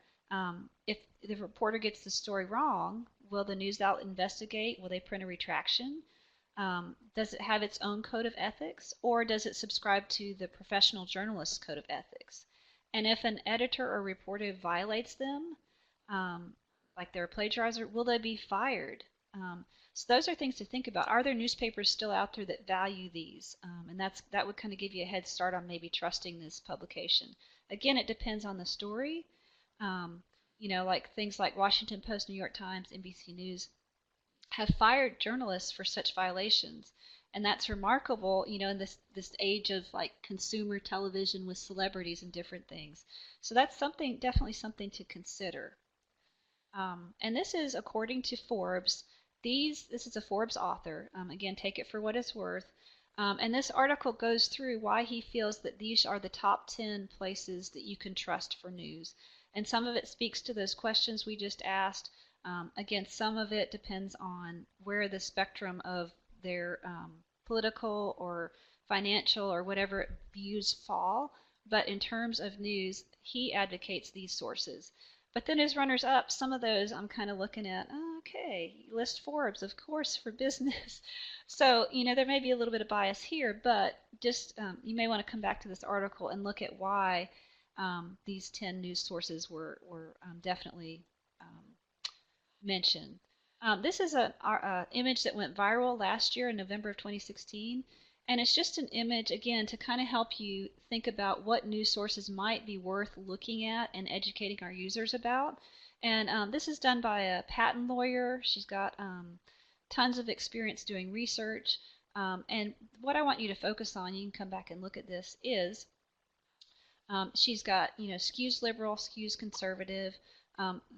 if the reporter gets the story wrong, will the news outlet investigate? Will they print a retraction? Does it have its own code of ethics, or does it subscribe to the professional journalist's code of ethics? And if an editor or reporter violates them, um, like they're a plagiarizer, will they be fired? So those are things to think about. Are there newspapers still out there that value these? And that would kind of give you a head start on maybe trusting this publication. Again, it depends on the story. Um, like things like Washington Post, New York Times, NBC News have fired journalists for such violations. And that's remarkable, in this age of like consumer television with celebrities and different things. So that's definitely something to consider. And this is according to Forbes. This is a Forbes author. Again, take it for what it's worth. And this article goes through why he feels that these are the top 10 places that you can trust for news. And some of it speaks to those questions we just asked. Again, some of it depends on where the spectrum of their political or financial or whatever views fall. But in terms of news, he advocates these sources. But then as runners up, some of those I'm kind of looking at, oh, okay, list Forbes, of course, for business. So, there may be a little bit of bias here, but just you may want to come back to this article and look at why these 10 news sources were definitely mentioned. This is an image that went viral last year in November of 2016. And it's just an image, again, to kind of help you think about what news sources might be worth looking at and educating our users about. And this is done by a patent lawyer. She's got tons of experience doing research. And what I want you to focus on, you can come back and look at this, is she's got, skews liberal, skews conservative.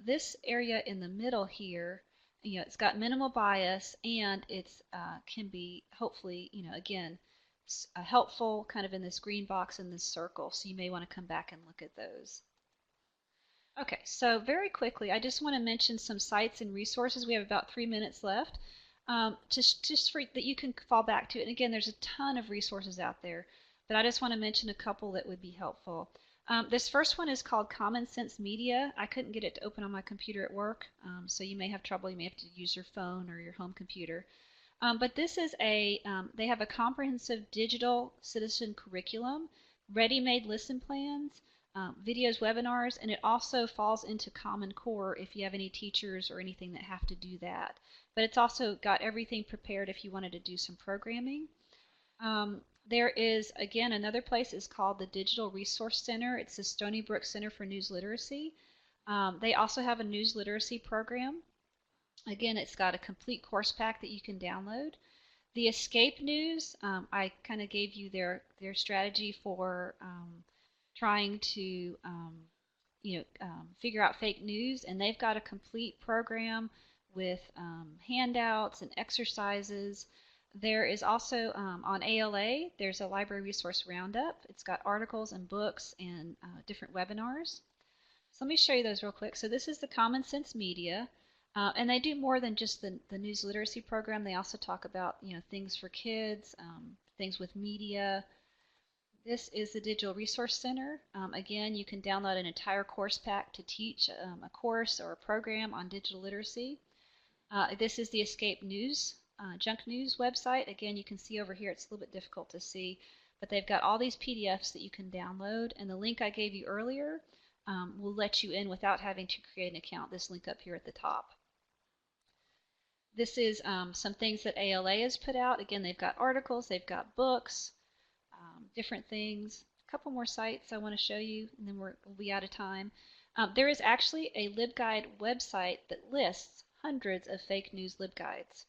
This area in the middle here, it's got minimal bias, and it's can be hopefully, again, helpful kind of in this green box in this circle. So you may want to come back and look at those. Okay, so very quickly, I just want to mention some sites and resources. We have about 3 minutes left, just for that you can fall back to. And again, there's a ton of resources out there, but I just want to mention a couple that would be helpful. This first one is called Common Sense Media. I couldn't get it to open on my computer at work, so you may have trouble. You may have to use your phone or your home computer. But this is they have a comprehensive digital citizen curriculum, ready-made lesson plans, videos, webinars, and it also falls into Common Core if you have any teachers or anything that have to do that. But it's also got everything prepared if you wanted to do some programming. There is, again, another place is called the Digital Resource Center. It's the Stony Brook Center for News Literacy. They also have a news literacy program. Again, it's got a complete course pack that you can download. The Escape News, I kind of gave you their strategy for trying to figure out fake news, and they've got a complete program with handouts and exercises. There is also on ALA, there's a library resource roundup. It's got articles and books and different webinars. So let me show you those real quick. So this is the Common Sense Media, and they do more than just the news literacy program. They also talk about things for kids, things with media. This is the Digital Resource Center. Again, you can download an entire course pack to teach a course or a program on digital literacy. This is the Escape News, Junk News website. Again, you can see over here, it's a little bit difficult to see, but they've got all these PDFs that you can download, and the link I gave you earlier will let you in without having to create an account, this link up here at the top. This is some things that ALA has put out. Again, they've got articles, they've got books, different things. A couple more sites I want to show you, and then we'll be out of time. There is actually a LibGuide website that lists hundreds of fake news LibGuides.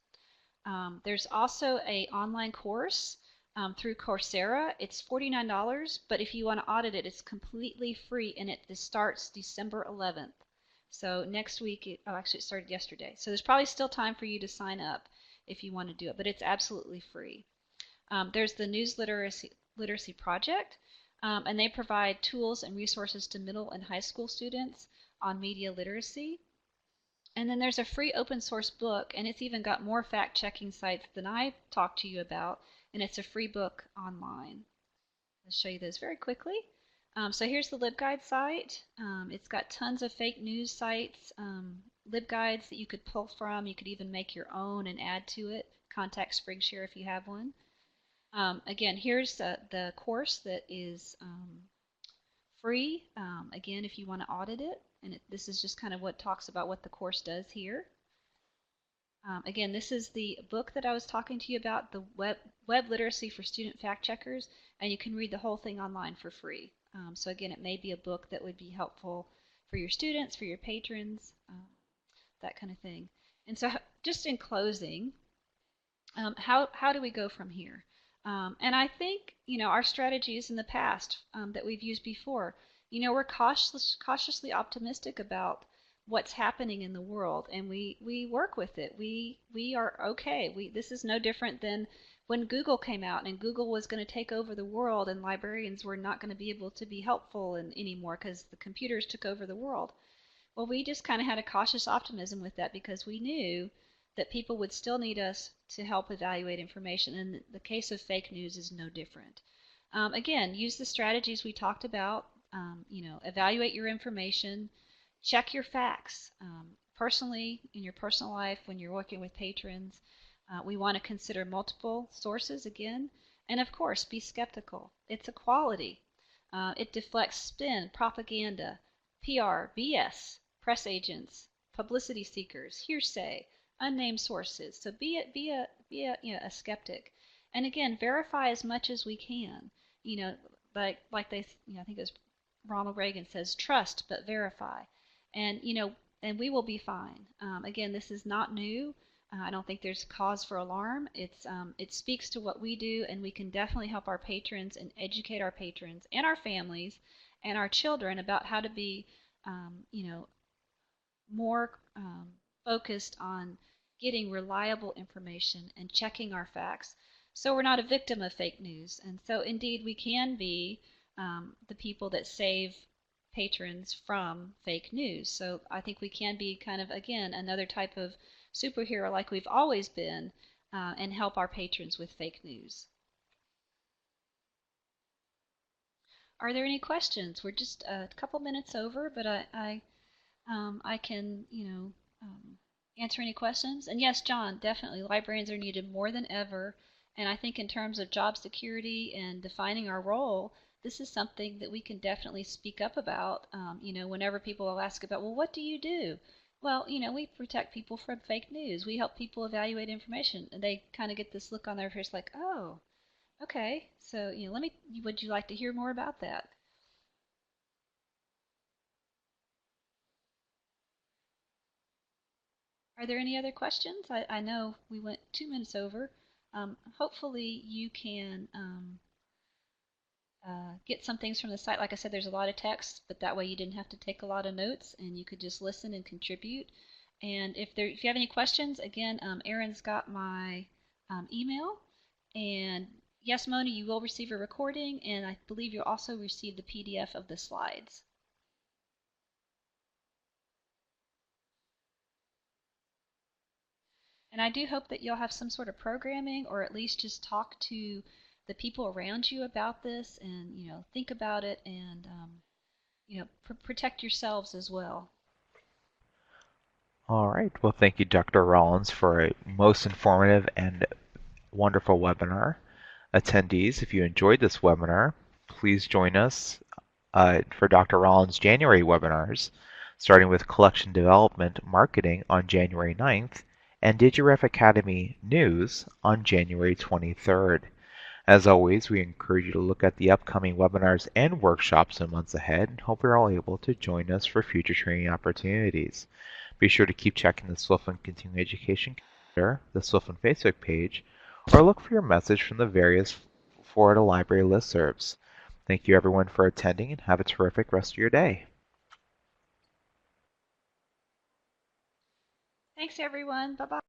There's also an online course through Coursera. It's $49, but if you want to audit it, it's completely free, and it starts December 11th. So next week, actually it started yesterday. So there's probably still time for you to sign up if you want to do it, but it's absolutely free. There's the news literacy Literacy Project, and they provide tools and resources to middle and high school students on media literacy. And then there's a free open source book, and it's even got more fact checking sites than I talked to you about, and it's a free book online. I'll show you those very quickly. So here's the LibGuide site. It's got tons of fake news sites, LibGuides that you could pull from. You could even make your own and add to it. Contact SpringShare if you have one. Again, here's the course that is free, again, if you want to audit it. And this is just kind of what talks about what the course does here. Again, this is the book that I was talking to you about, the Web Literacy for Student Fact Checkers, and you can read the whole thing online for free. So again, it may be a book that would be helpful for your students, for your patrons, that kind of thing. And so just in closing, how do we go from here? And I think, our strategies in the past that we've used before, we're cautiously optimistic about what's happening in the world, and we work with it. We are okay. This is no different than when Google came out and Google was going to take over the world, and librarians were not going to be able to be helpful anymore because the computers took over the world. Well, we just kind of had a cautious optimism with that because we knew that people would still need us to help evaluate information, and the case of fake news is no different. Again, use the strategies we talked about. Evaluate your information, check your facts. Personally, in your personal life, when you're working with patrons, we want to consider multiple sources again, and of course, be skeptical. It's a quality. It deflects spin, propaganda, PR, BS, press agents, publicity seekers, hearsay, unnamed sources. So be a skeptic, and again, verify as much as we can. Like they, I think it was Ronald Reagan says, trust but verify, and and we will be fine. Again, this is not new. I don't think there's cause for alarm. It speaks to what we do, and we can definitely help our patrons and educate our patrons and our families and our children about how to be, more focused on getting reliable information and checking our facts so we're not a victim of fake news. And so indeed we can be the people that save patrons from fake news. So I think we can be kind of, again, another type of superhero like we've always been, and help our patrons with fake news. Are there any questions? We're just a couple minutes over, but I can, answer any questions. And yes, John, definitely, librarians are needed more than ever. And I think in terms of job security and defining our role, this is something that we can definitely speak up about. Whenever people will ask about, well, what do you do? Well, we protect people from fake news. We help people evaluate information. And they kind of get this look on their face like, oh, okay. So, would you like to hear more about that? Are there any other questions? I know we went 2 minutes over. Hopefully you can get some things from the site. Like I said, there's a lot of text, but that way you didn't have to take a lot of notes and you could just listen and contribute. And if you have any questions, again, Erin's got my email. And yes, Moni, you will receive a recording, and I believe you'll also receive the PDF of the slides. And I do hope that you'll have some sort of programming, or at least just talk to the people around you about this, and think about it, and protect yourselves as well. All right. Well, thank you, Dr. Rollins, for a most informative and wonderful webinar. Attendees, if you enjoyed this webinar, please join us for Dr. Rollins' January webinars, starting with Collection Development Marketing on January 9th and DigiRef Academy News on January 23rd. As always, we encourage you to look at the upcoming webinars and workshops in months ahead and hope you're all able to join us for future training opportunities. Be sure to keep checking the Swifflin Continuing Education calendar, the Swifflin Facebook page, or look for your message from the various Florida Library listservs. Thank you everyone for attending and have a terrific rest of your day. Thanks, everyone. Bye-bye.